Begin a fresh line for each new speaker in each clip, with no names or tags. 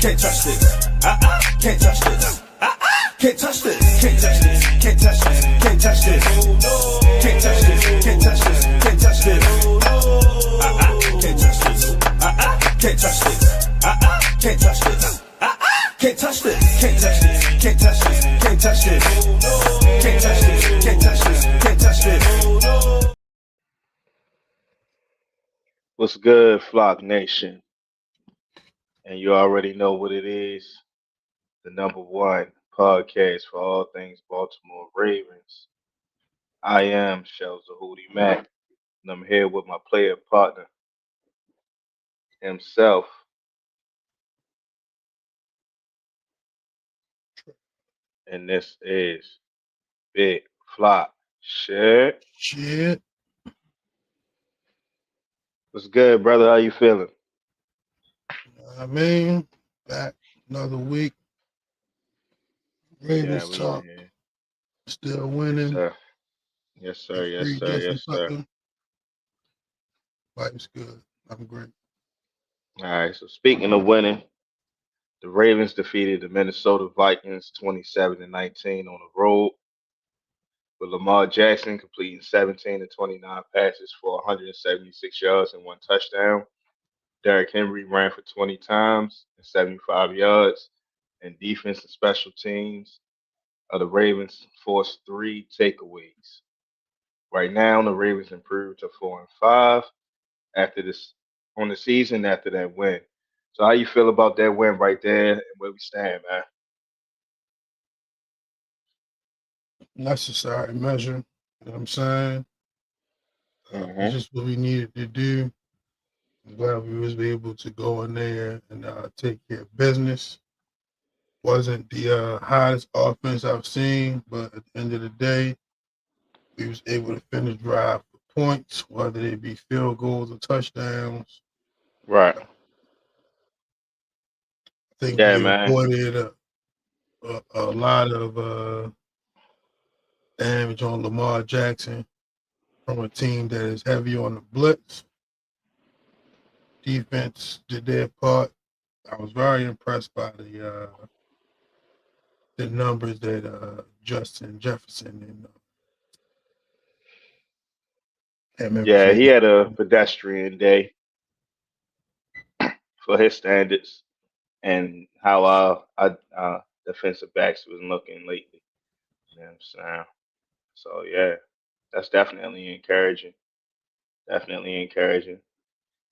Can't touch this. Can't touch this. Can't touch this. Can't touch this. Can't touch this. Can't touch this. Can't touch this. Can't touch this. Can't touch this. Can't touch this. Can't touch this. Can't touch this. Can't touch this. Can't touch this. Can't touch this. Can't touch this. Can't touch this. Can't touch this. Can't touch this.
What's good, Flock Nation? And you already know what it is. The number one podcast for all things Baltimore Ravens. I am Shells the Hootie Mac, and I'm here with my player partner himself. And this is Big Flock. Shit.
Shit.
What's good, brother? How you feeling?
I mean, back another week. Ravens
we
talk.
in here.
Still winning.
Yes, sir. Yes, sir. Yes, sir.
Life's good. I'm great.
All right. So speaking of winning, the Ravens defeated the Minnesota Vikings 27-19 on the road, with Lamar Jackson completing 17 to 29 passes for 176 yards and one touchdown. Derrick Henry ran for 20 times and 75 yards, and defense and special teams of the Ravens forced 3 takeaways. Right now, the Ravens improved to 4-5 after this on the season after that win. So, how you feel about that win right there and where we stand, man?
Necessary measure. You know what I'm saying? It's just what we needed to do. I'm glad we was able to go in there and take care of business. Wasn't the hottest offense I've seen, but at the end of the day, we was able to finish drive for points, whether they be field goals or touchdowns.
Right.
I think
Yeah,
we
man.
avoided a lot of damage on Lamar Jackson from a team that is heavy on the blitz. Defense did their part. I was very impressed by the numbers that Justin Jefferson and
Yeah, he had a pedestrian day for his standards and how our defensive backs was looking lately. You know what I'm saying? So yeah, that's definitely encouraging. Definitely encouraging.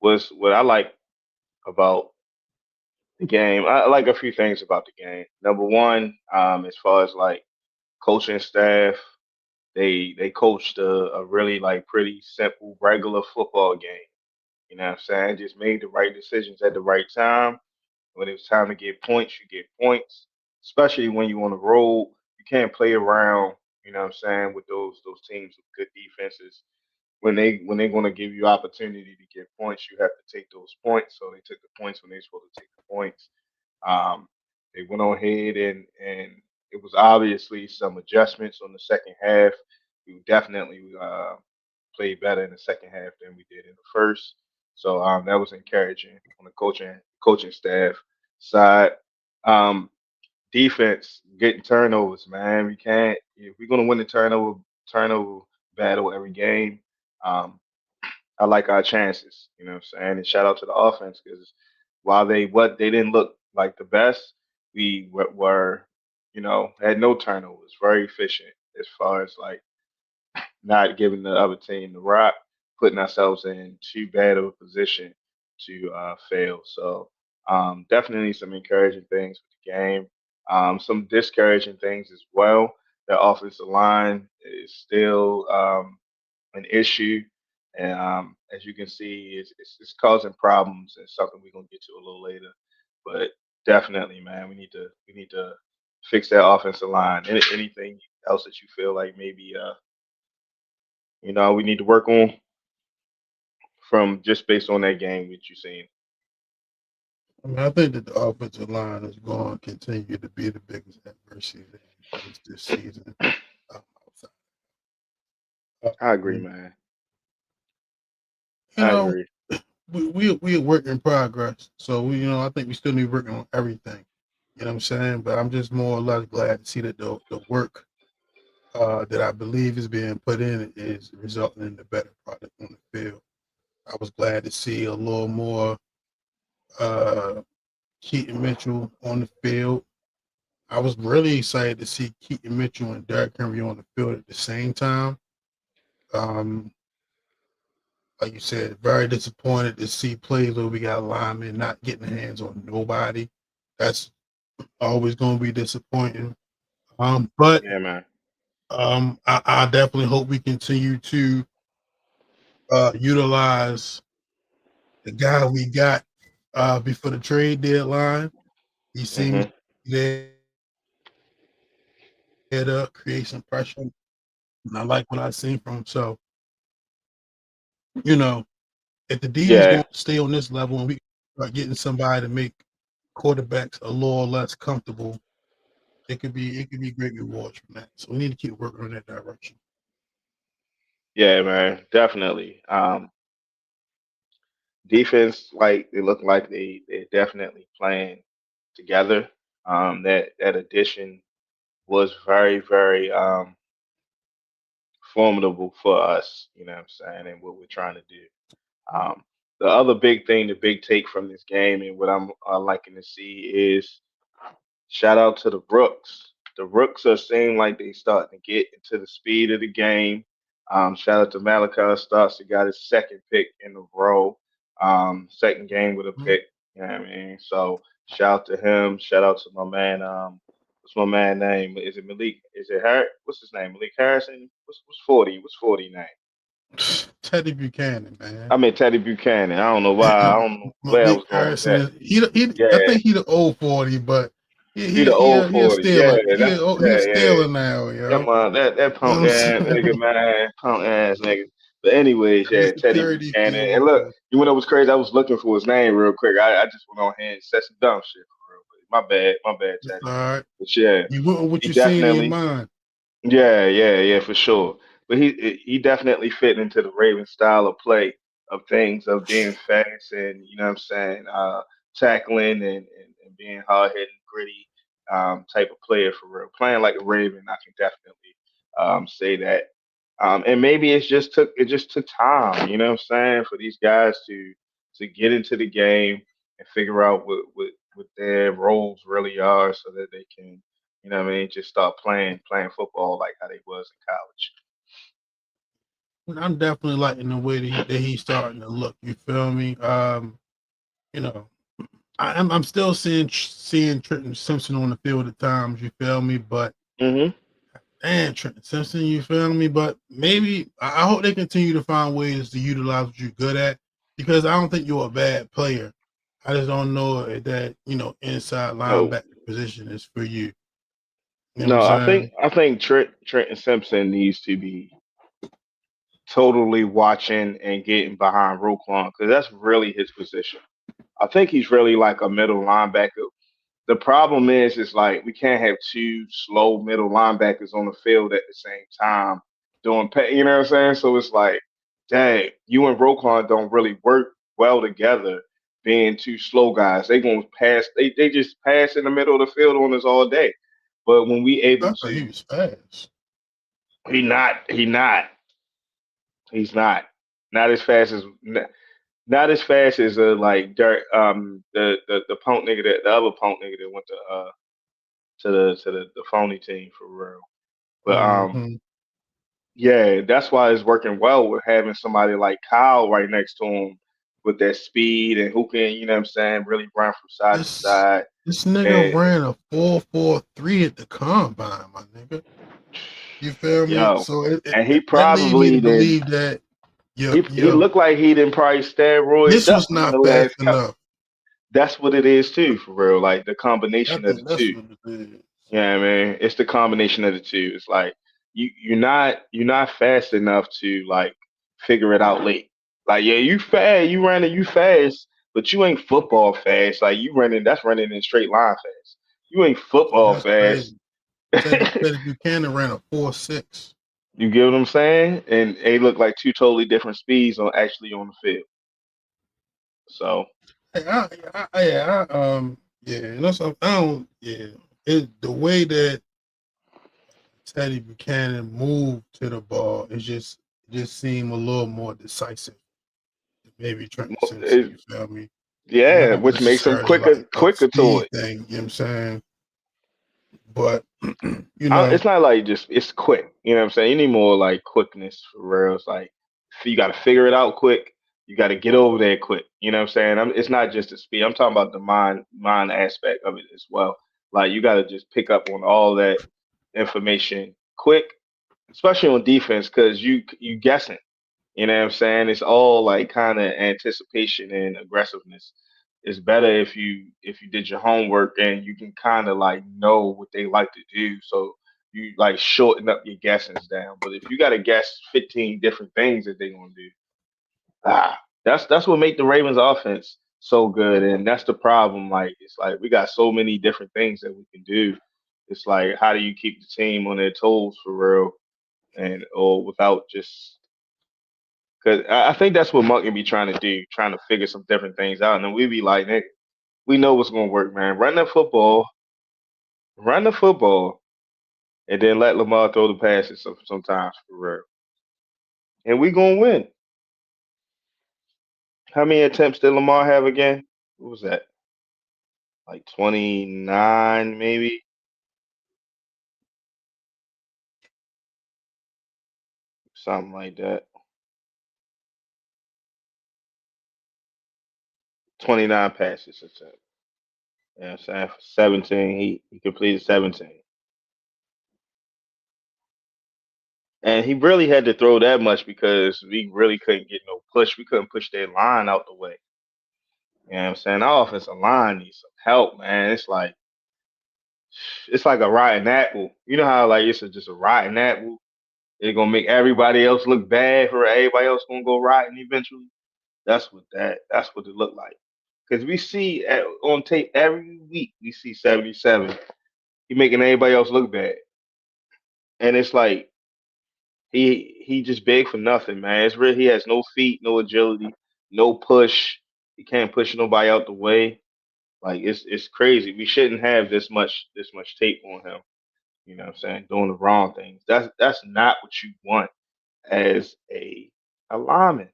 Was what I like about the game. I like a few things about the game. Number one, as far as like coaching staff, they coached a really like pretty simple regular football game. You know what I'm saying? Just made the right decisions at the right time. When it's time to get points, you get points. Especially when you on the road, you can't play around. You know what I'm saying, with those teams with good defenses. When they're going to give you opportunity to get points, you have to take those points. So they took the points when they're supposed to take the points. Um, they went on ahead and it was obviously some adjustments on the second half. We definitely played better in the second half than we did in the first. So that was encouraging on the coaching staff side. Um, Defense getting turnovers, man. We can't if we're gonna win the turnover battle every game. Um, I like our chances, you know what I'm saying? And shout out to the offense because while they didn't look like the best, we were had no turnovers, very efficient as far as like not giving the other team the rock, putting ourselves in too bad of a position to fail. So definitely some encouraging things with the game. Some discouraging things as well. The offensive line is still an issue, and as you can see, it's causing problems and something we're gonna get to a little later. But definitely, man, we need to fix that offensive line. Anything else that you feel like maybe we need to work on from just based on that game that you seen.
I mean, I think that the offensive line is going to continue to be the biggest adversity that we face this season.
I agree, man.
You
I
know,
agree.
we a work in progress. So I think we still need working on everything. You know what I'm saying? But I'm just more or less glad to see that the work that I believe is being put in is resulting in a better product on the field. I was glad to see a little more uh, Keaton Mitchell on the field. I was really excited to see Keaton Mitchell and Derrick Henry on the field at the same time. Um, like you said, very disappointed to see plays where we got linemen not getting hands on nobody. That's always going to be disappointing. But
Yeah, man.
I definitely hope we continue to utilize the guy we got before the trade deadline. He seems
Mhm.
there to create some pressure, and I like what I seen from him. So, you know, if the defense
Yeah.
going to stay on this level and we start getting somebody to make quarterbacks a little less comfortable, it could be great rewards from that. So we need to keep working in that direction.
Yeah, man. Definitely. Defense, like they look like they're definitely playing together. That addition was very formidable for us. You know what I'm saying, and what we're trying to do. The other big thing, the big take from this game, and what I'm liking to see is shout out to the Rooks. The Rooks are seem like they starting to get into the speed of the game. Shout out to Malachi Starks. He got his second pick in a row. Second game with a
Mhm.
pick. You know what I mean? So shout out to him. Shout out to my man. What's my man name? Is it Malik? Is it Harris? What's his name? Malik Harrison? What's 40? What's 40 name?
Teddy Buchanan, man.
I mean Teddy Buchanan. I don't know why. I don't know where I
Malik
was going with
Harrison
that.
is he
Yeah,
I think he the old 40, but
he the old
he a
40. Yeah,
stealer.
that's
He a
yeah, yeah.
stealer now,
Yeah,
yo.
man, that
You know
punk
what I'm
ass nigga,
saying?
man, punk ass nigga. But anyways,
The
yeah, Teddy
security
Buchanan. And look,
field.
you know what's crazy? I was looking for his name real quick. I just went on here and said some dumb shit for real. But my bad,
It's
Teddy.
all right.
But yeah,
You went with what
he
you seen in your
definitely
mind.
yeah, for sure. But he definitely fit into the Raven style of play of things of being fast and you know what I'm saying, tackling and being hard hitting, gritty type of player for real. Playing like a Raven, I can definitely say that. And maybe it just took time, you know what I'm saying, for these guys to get into the game and figure out what their roles really are so that they can you know what I mean? Just start playing football like how they was in college.
I'm definitely liking the way that he's starting to look. You feel me? You know, I'm still seeing Trenton Simpson on the field at times. You feel me? But
Mhm.
and Trenton Simpson, you feel me? But maybe I hope they continue to find ways to utilize what you're good at because I don't think you're a bad player. I just don't know if that inside
No,
linebacker position is for you. You know what I'm
no.
saying?
I think Trenton Simpson needs to be totally watching and getting behind Roquan because that's really his position. I think he's really like a middle linebacker. The problem is like we can't have two slow middle linebackers on the field at the same time doing pay. You know what I'm saying? So it's like, dang, you and Roquan don't really work well together. Being two slow guys, they gonna pass. They just pass in the middle of the field on us all day. But when we able
I thought he
to,
was fast.
he's not as fast as not as fast as like Dirk, the punk nigga that the other punk nigga that went to the phony team for real. But
Mm-hmm.
yeah, that's why it's working well with having somebody like Kyle right next to him with that speed and who can, you know what I'm saying, really run from side to
This
side.
this nigga
And
ran a 4.43 at the combine, my nigga. You feel me?
yo,
So
and he
that lead me to
probably did.
believe that
He looked like he didn't probably steroids
this
up
was
in the
not fast
last couple.
enough.
That's what it is too, for real. Like the
I
combination of the
think that's
two.
what it is.
Yeah, man, it's the combination of the two. It's like you're not fast enough to like figure it out late. Like yeah, you fast, you fast, but you ain't football fast. Like you running, that's running in straight line fast. You ain't
Yeah,
football
that's
fast.
crazy. Teddy Buchanan ran a 4.6.
You get what I'm saying? And they look like two totally different speeds on actually on the field. So
Yeah, and that's I don't, yeah. The way that Teddy Buchanan moved to the ball is just seemed a little more decisive than maybe Trent Simpson.
it,
You feel me?
yeah,
Not
which makes him
necessarily like a
quicker to
speed
it.
thing. You know what I'm saying? But you know,
It's not like just it's quick. You know what I'm saying? You need more like quickness for real. It's like you got to figure it out quick. You got to get over there quick. You know what I'm saying? It's not just the speed. I'm talking about the mind aspect of it as well. Like you got to just pick up on all that information quick, especially on defense, because you guessing. You know what I'm saying? It's all like kind of anticipation and aggressiveness. It's better if you did your homework and you can kind of like know what they like to do, so you like shorten up your guessings down. But if you got to guess 15 different things that they're gonna do, that's what make the Ravens offense so good, and that's the problem. Like it's like we got so many different things that we can do. It's like how do you keep the team on their toes for real, and or without just because I think that's what Monk can be trying to do, trying to figure some different things out. And then we be like, Nick, we know what's going to work, man. Run the football, and then let Lamar throw the passes sometimes for real. And we going to win. How many attempts did Lamar have again? What was that? Like 29, maybe? Something like that. 29 passes attempt. You know what I'm saying? For 17, he completed 17. And he really had to throw that much because we really couldn't get no push. We couldn't push their line out the way. You know what I'm saying? Our offensive line needs some help, man. It's like a rotten apple. You know how like just a rotten apple? It's gonna make everybody else look bad for everybody else gonna go rotten eventually. That's what it looked like. Because we see on tape every week we see 77. He making everybody else look bad. And it's like he just big for nothing, man. It's real. He has no feet, no agility, no push. He can't push nobody out the way. Like it's crazy. We shouldn't have this much tape on him. You know what I'm saying? Doing the wrong things. That's not what you want as a lineman.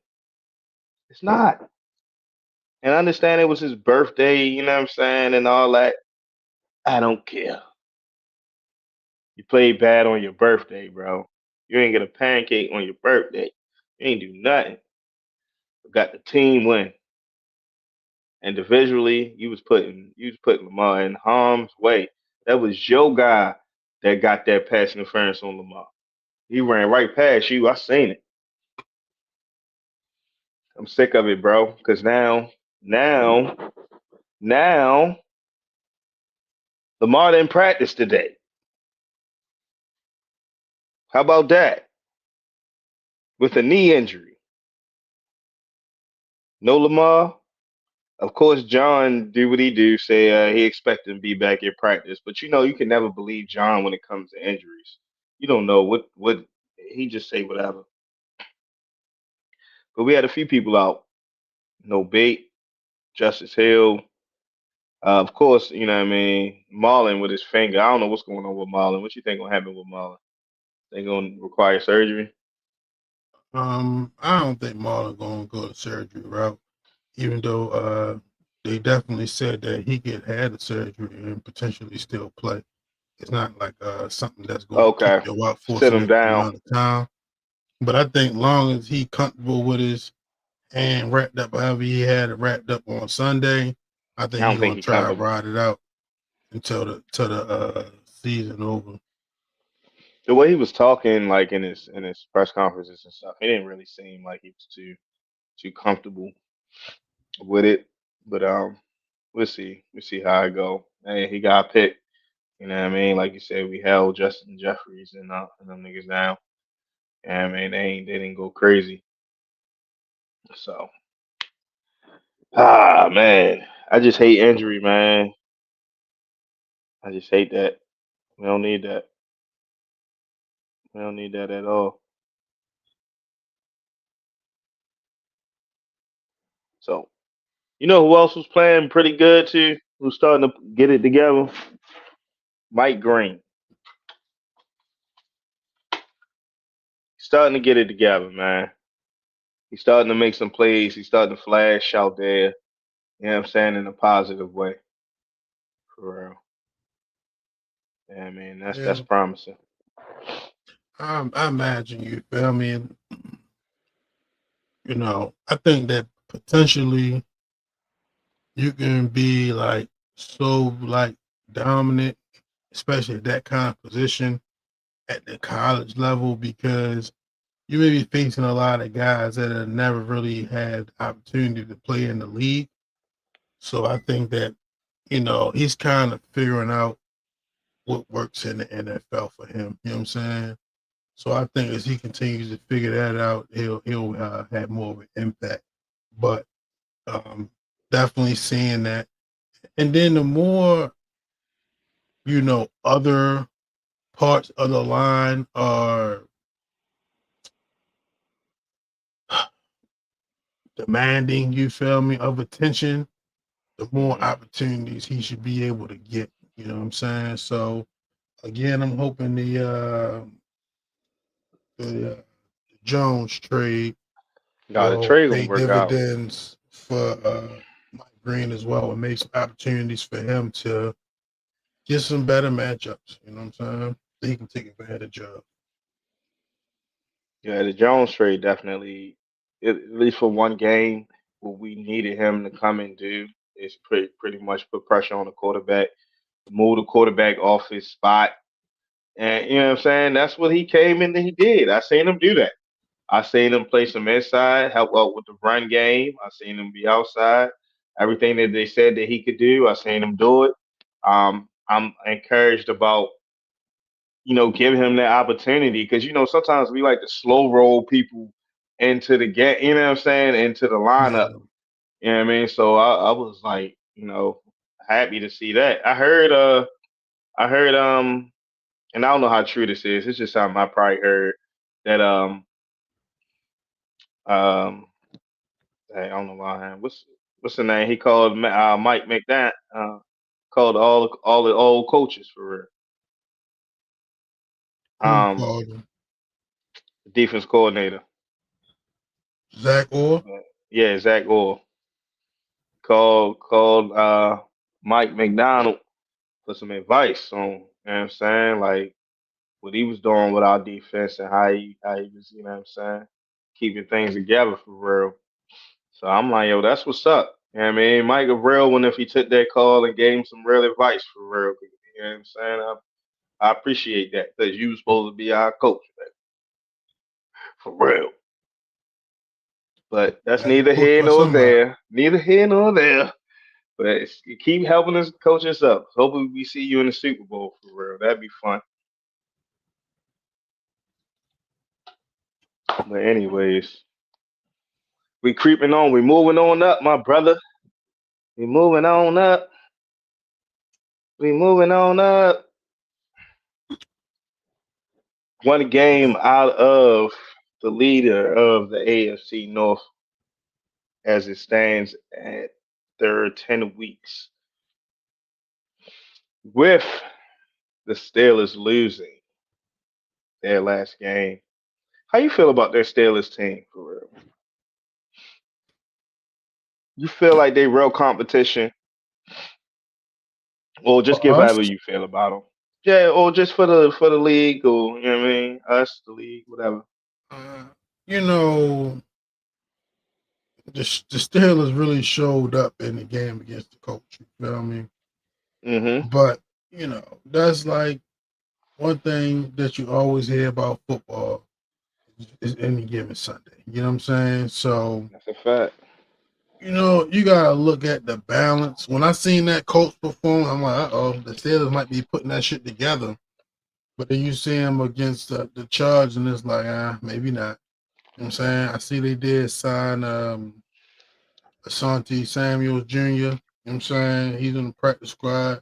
It's not. And I understand it was his birthday, you know what I'm saying, and all that. I don't care. You played bad on your birthday, bro. You ain't get a pancake on your birthday. You ain't do nothing. Got the team win. Individually, you was putting Lamar in harm's way. That was your guy that got that pass interference on Lamar. He ran right past you. I seen it. I'm sick of it, bro. Because now, now, Lamar didn't practice today. How about that? With a knee injury. No Lamar. Of course, John do what he do. Say he expected to be back in practice, but you can never believe John when it comes to injuries. You don't know what he just say whatever. But we had a few people out. No bait. Justice Hill. Of course, you know what I mean. Marlon with his finger. I don't know what's going on with Marlon. What you think gonna happen with Marlon? They gonna require surgery?
I don't think Marlon gonna go the surgery route, even though they definitely said that he could have the surgery and potentially still play. It's not like something that's gonna keep
Okay,
you out for a
sit him
significant
down.
amount of time. But I think long as he comfortable with his hand wrapped up however he had it wrapped up on Sunday, I
I
think
don't
he's
think
gonna
he
try to
comfortable.
ride it out until the season over.
The way he was talking, like in his press conferences and stuff, he didn't really seem like he was too comfortable with it. But we'll see. We'll see how it go. Hey, he got picked. You know what I mean? Like you said, we held Justin Jeffries and them niggas down. And I mean, they didn't go crazy. So man, I just hate injury, man. I just hate that. We don't need that. We don't need that at all. So You know who else was playing pretty good too? Who's starting to get it together? Mike Green. Starting to get it together, man. He's starting to make some plays. He's starting to flash out there. You know what I'm saying? In a positive way. For real. Yeah, man, that's
Yeah,
promising.
I imagine you feel me. And, I think that potentially you can be like so like dominant, especially at that kind of position at the college level, because you may be facing a lot of guys that have never really had opportunity to play in the league. So I think that he's kind of figuring out what works in the NFL for him. You know what I'm saying? So I think as he continues to figure that out, he'll have more of an impact. But um, definitely seeing that, and then the more other parts of the line are demanding, you feel me, of attention, the more
Hmm.
opportunities he should be able to get. You know what I'm saying? So again, I'm hoping the Jones trade
Nah, the
will
trade gonna
pay
work out.
dividends for Mike Green as well and make some opportunities for him to get some better matchups. You know what I'm saying? That he can take advantage of.
Yeah, the Jones trade definitely, at least for one game, what we needed him to come and do is pretty much put pressure on the quarterback, move the quarterback off his spot, and you know what I'm saying. That's what he came in and he did. I seen him do that. I seen him play some inside, help out with the run game. I seen him be outside. Everything that they said that he could do, I seen him do it. I'm encouraged about giving him that opportunity because sometimes we like to slow roll people into the game. You know what I'm saying? Into the lineup.
Yeah.
You know what I mean? So I was like, happy to see that. I heard and I don't know how true this is. It's just something I probably heard that um I don't know why. What's the name? He called Mike McDan called all the old coaches for real.
Who called him?
Defense coordinator.
Zach Orr?
Yeah, Zach Orr called Mike McDonald for some advice on, you know what I'm saying, like what he was doing with our defense and how he was, you know what I'm saying, keeping things together for real. So I'm like, yo, that's what's up. You know what I mean? Mike a real one if he took that call and gave him some real advice for real. You know what I'm saying? I appreciate that because you was supposed to be our coach, man, for real. But that's
Gotta be
neither
coached
here
by
nor
somebody.
there. Neither here nor there. But keep helping us coach us up. Hopefully we see you in the Super Bowl for real. That'd be fun. But anyways, we creeping on. We moving on up, my brother. We moving on up. We moving on up. One game out of the leader of the AFC North as it stands at their 10 weeks. With the Steelers losing their last game. How you feel about their Steelers team for real? You feel like they real competition, or just
For
give
us,
however you feel about them? Yeah, or just for the league, or you know what I mean, us, the league, whatever.
uh, you know, the Steelers really showed up in the game against the coach. You feel me?
Hmm.
But that's like one thing that you always hear about football is any given Sunday. You know what I'm saying? So
That's a fact.
you gotta look at the balance. When I seen that coach perform, I'm like, oh, the Steelers might be putting that shit together. But then you see him against the Chargers, and it's like, maybe not. You know what I'm saying? I see they did sign Asante Samuels Jr. You know what I'm saying? He's in the practice squad,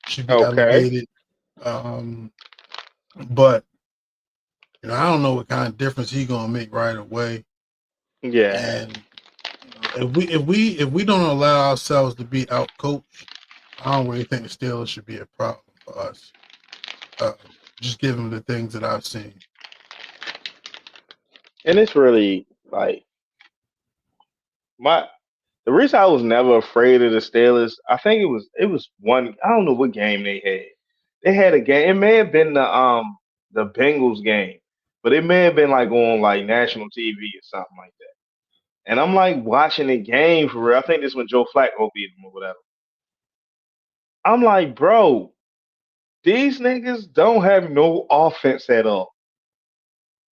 should be
Okay.
elevated. Um, but I don't know what kind of difference he's gonna make right away.
Yeah.
And if we don't allow ourselves to be out coached, I don't really think the Steelers should be a problem for us. Uh, just given the things that I've seen.
And it's really like my the reason I was never afraid of the Steelers. I think it was one. I don't know what game they had. They had a game. It may have been the Bengals game, but it may have been like on like national TV or something like that. And I'm like watching the game for real. I think this when Joe Flacco beat them or whatever. I'm like, bro, these niggas don't have no offense at all.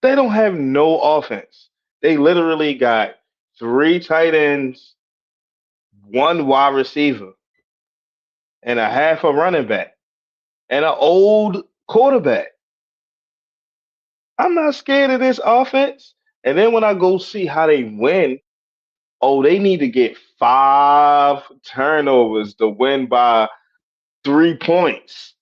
They don't have no offense. They literally got three tight ends, one wide receiver, and a half a running back, and an old quarterback. I'm not scared of this offense. And then when I go see how they win, oh, they need to get 5 turnovers to win by 3 points.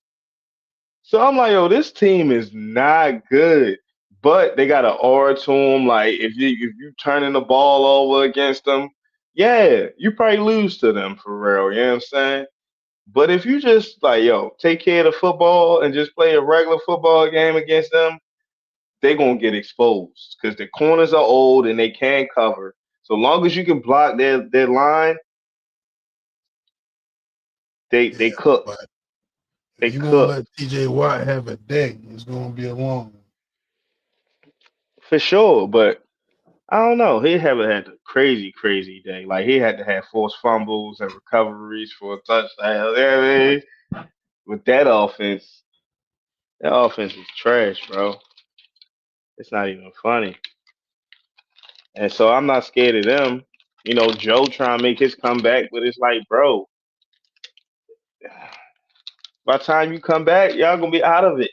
So I'm like, yo, this team is not good. But they got an aura to them. Like if you turning the ball over against them, yeah, you probably lose to them for real. You know what I'm saying? But if you just like, yo, take care of the football and just play a regular football game against them, they gonna get exposed because the corners are old and they can't cover. So long as you can block their line, they
Yeah,
cook.
but if
They
you gonna
cook
let T.J. Watt have a day, it's gonna be a long one.
for sure. But I don't know. He haven't had a crazy, crazy day. Like he had to have forced fumbles and recoveries for a touchdown. Yeah, I mean, with that offense is trash, bro. It's not even funny. And so I'm not scared of them. You know, Joe trying to make his comeback, but it's like, bro, by the time you come back, y'all gonna be out of it.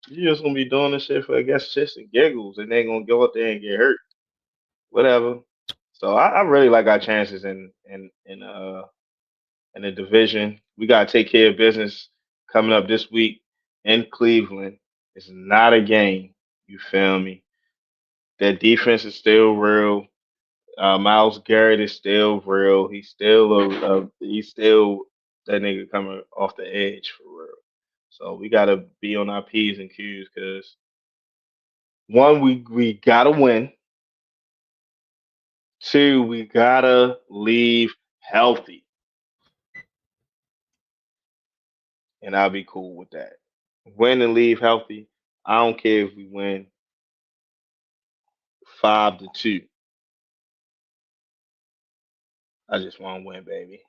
You just gonna be doing this shit for I guess shits and giggles, and they gonna go out there and get hurt. Whatever. So I really like our chances in the division. We gotta take care of business coming up this week in Cleveland. It's not a game. You feel me? Their defense is still real. Miles Garrett is still real. He's still that nigga coming off the edge for real. So we gotta be on our p's and q's because one, we gotta win. Two, we gotta leave healthy, and I'll be cool with that. Win and leave healthy. I don't care if we win 5-2. I just want to win, baby.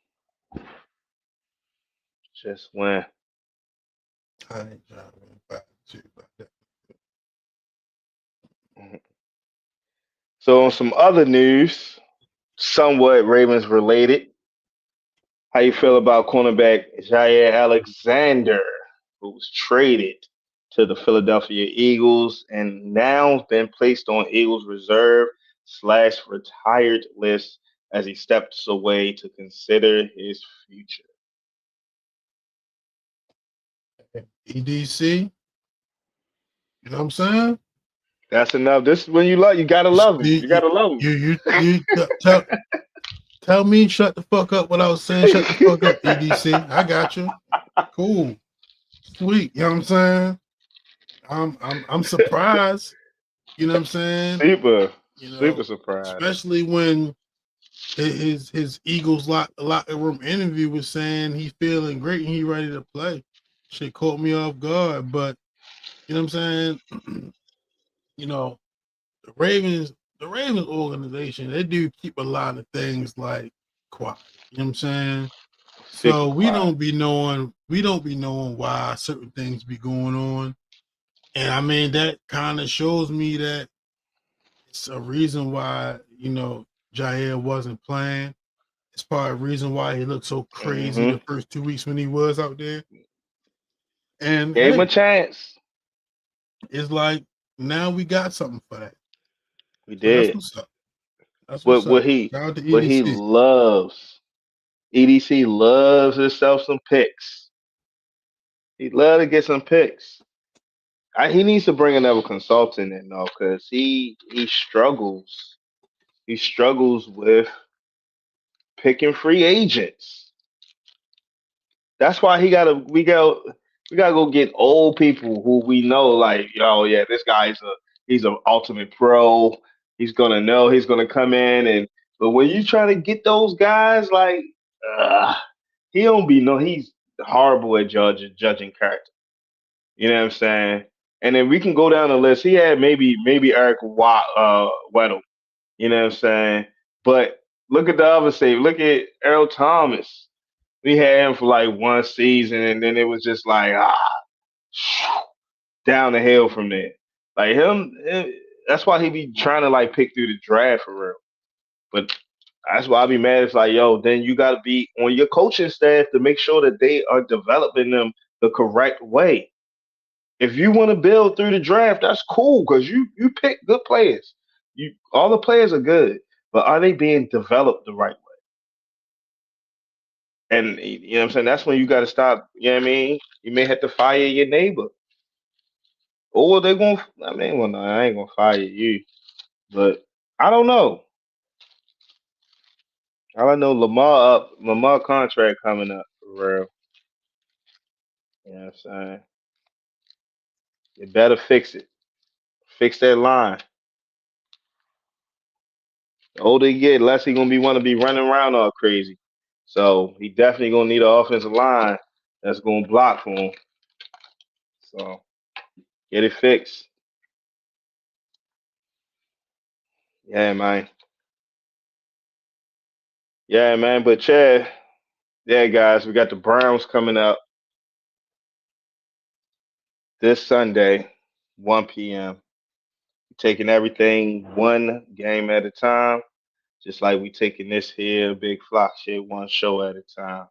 Just win.
I ain't trying to win 5-2 like that.
Mhm. So on some other news, somewhat Ravens related. How you feel about cornerback Jair Alexander, who was traded to the Philadelphia Eagles and now been placed on Eagles reserve slash retired list as he steps away to consider his future.
EDC, you know what I'm saying?
That's enough. This is when you love. You gotta love him. You
You
gotta love him.
tell me shut the fuck up without saying shut the fuck up, EDC. I got you. Cool. Sweet. You know what I'm saying? I'm surprised. You know what I'm saying?
Super,
You
super
know,
surprised.
especially when his Eagles locker room interview was saying he feeling great and he ready to play. Shit caught me off guard, but you know what I'm saying? You know, the Ravens organization, they do keep a lot of things like quiet. You know what I'm saying?
Super
So
quiet.
we don't be knowing why certain things be going on. And I mean that kind of shows me that it's a reason why, Jair wasn't playing. It's part of the reason why he looked so crazy
Hmm.
the first 2 weeks when he was out there. And
Gave him a
hey,
chance.
it's like now we got something for that.
We
So that's
did.
what's up. That's
But
what's up. Shout out to
what he
EDC.
loves. EDC loves himself some picks. He love to get some picks. He needs to bring another consultant in though, because he struggles. He struggles with picking free agents. That's why we gotta go get old people who we know like, oh yeah, this guy's he's an ultimate pro. He's gonna know, he's gonna come in and but when you try to get those guys like uh, he don't be no he's horrible at judging character. You know what I'm saying? And then we can go down the list. He had maybe Eric Weddle. You know what I'm saying? But look at the other side. Look at Earl Thomas. We had him for like one season, and then it was just like down the hill from there. Like that's why he be trying to like pick through the draft for real. But that's why I be mad. It's like, yo, then you got to be on your coaching staff to make sure that they are developing them the correct way. If you want to build through the draft, that's cool because you pick good players. You all the players are good, but are they being developed the right way? And you know what I'm saying? That's when you got to stop. You know what I mean? You may have to fire your neighbor, or they're going. I mean, well, no, I ain't gonna fire you, but I don't know. All I know, Lamar contract coming up for real. You know what I'm saying? You better fix it. Fix that line. The older he get, less he gonna be want to be running around all crazy. So he definitely gonna need an offensive line that's gonna block for him. So get it fixed. Yeah, man. Yeah, man. But Chad, yeah, guys, we got the Browns coming up this Sunday, 1 p.m. Taking everything one game at a time, just like we taking this here big flock shit one show at a time.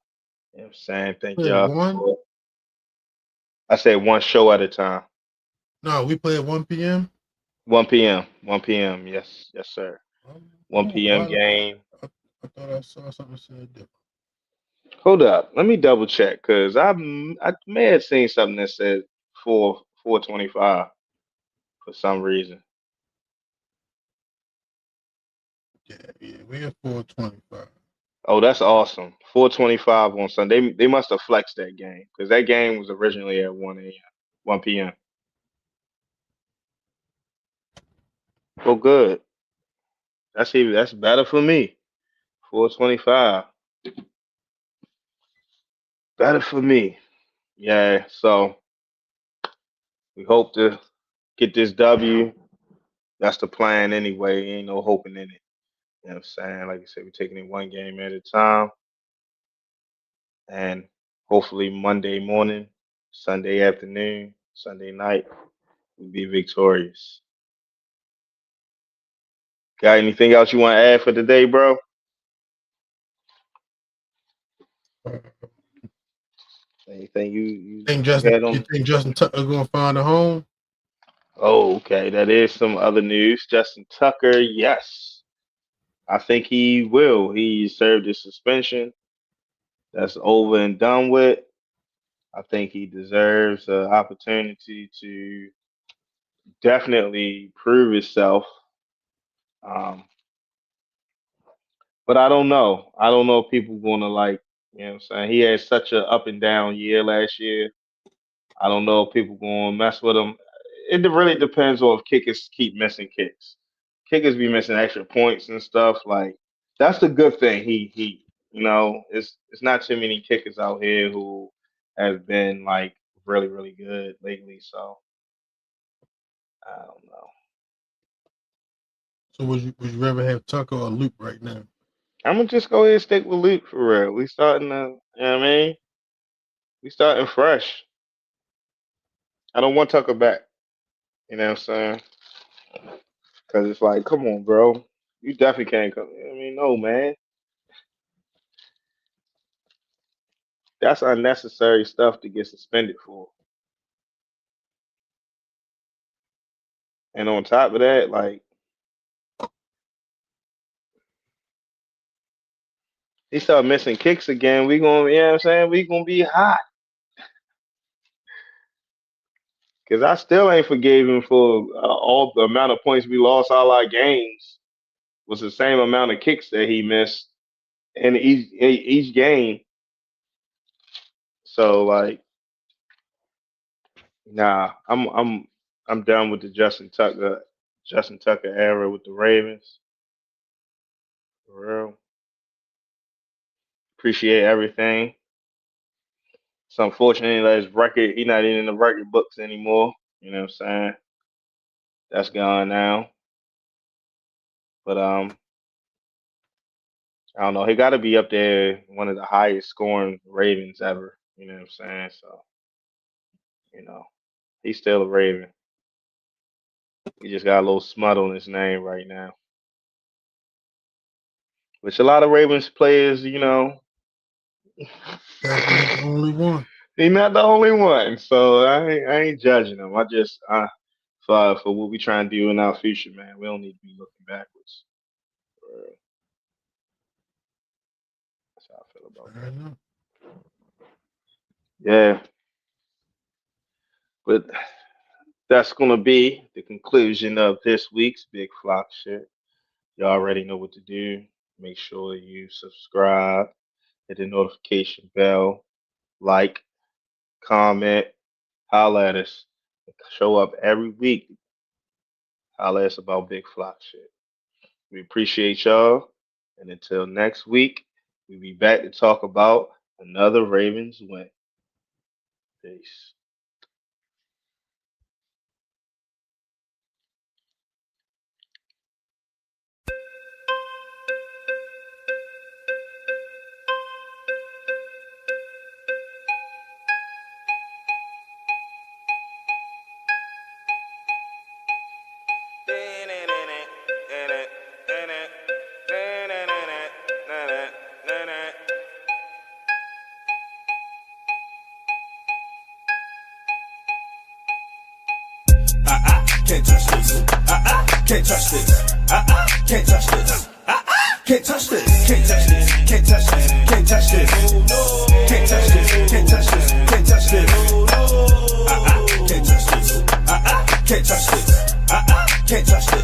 You know what I'm saying? Thank
Play at
y'all
one.
for I said one show at a time.
No, we play at 1 p.m.
1 p.m. 1 p.m. Yes, yes, sir.
I don't
1
know
p.m.
why
game.
I thought I saw something that said different.
Hold up. Let me double check because I may have seen something that said 425 for some reason.
Yeah, we at 4:25.
Oh, that's awesome. 425 on Sunday. They must have flexed that game because that game was originally at 1 a.m. 1 p.m. Well, good. That's better for me. 425. Better for me. Yeah. So we hope to get this W. That's the plan anyway. Ain't no hoping in it. You know what I'm saying? Like I said, we're taking it one game at a time. And hopefully Monday morning, Sunday afternoon, Sunday night, we'll be victorious. Got anything else you want to add for today, bro?
Uh,
Anything you had
You
on?
think Justin Tucker gonna find a home?
Oh, okay. That is some other news. Justin Tucker, yes. I think he will. He served his suspension. That's over and done with. I think he deserves an opportunity to definitely prove himself. Um, but I don't know. I don't know if people gonna like, you know what I'm saying? He had such a up and down year last year. I don't know if people gonna mess with him. It really depends on if kickers keep missing kicks. Kickers be missing extra points and stuff. Like that's the good thing. He it's not too many kickers out here who have been like really good lately. So I don't know.
So would you rather have Tucker or Luke right now?
I'm gonna just go ahead and stick with Luke for real. We starting to, you know what I mean? We starting fresh. I don't want Tucker back. You know what I'm saying? Because it's like, come on, bro. You definitely can't come. I mean, no, man. That's unnecessary stuff to get suspended for. And on top of that, like, he start missing kicks again. We gonna, you know what I'm saying? We gonna be hot. Because I still ain't forgave him for all the amount of points we lost all our games was the same amount of kicks that he missed. in each game. So like, nah, I'm done with the Justin Tucker era with the Ravens. For real. Appreciate everything. It's unfortunate that his record, he's not even in the record books anymore. You know what I'm saying? That's gone now. But I don't know. He got to be up there, one of the highest scoring Ravens ever. You know what I'm saying? So you know, he's still a Raven. He just got a little smut on his name right now, which a lot of Ravens players,
That ain't the only one.
he's not the only one. So I ain't judging him. I just for what we trying to do in our future, man, we don't need to be looking backwards. For real. That's how I feel about
I know.
that. Yeah, but that's gonna be the conclusion of this week's Big Flock Shit. You already know what to do. Make sure you subscribe, hit the notification bell, like, comment, holla at us. Show up every week. Holla at us about Big Flock Shit. We appreciate y'all. And until next week, we'll be back to talk about another Ravens win. Peace.
Can't touch this. Can't touch this. Can't touch this. Can't touch this. Can't touch this. Can't touch this. Can't touch this. Can't touch this. Can't touch this. Can't touch this. Can't touch this. Can't touch this. Can't touch this.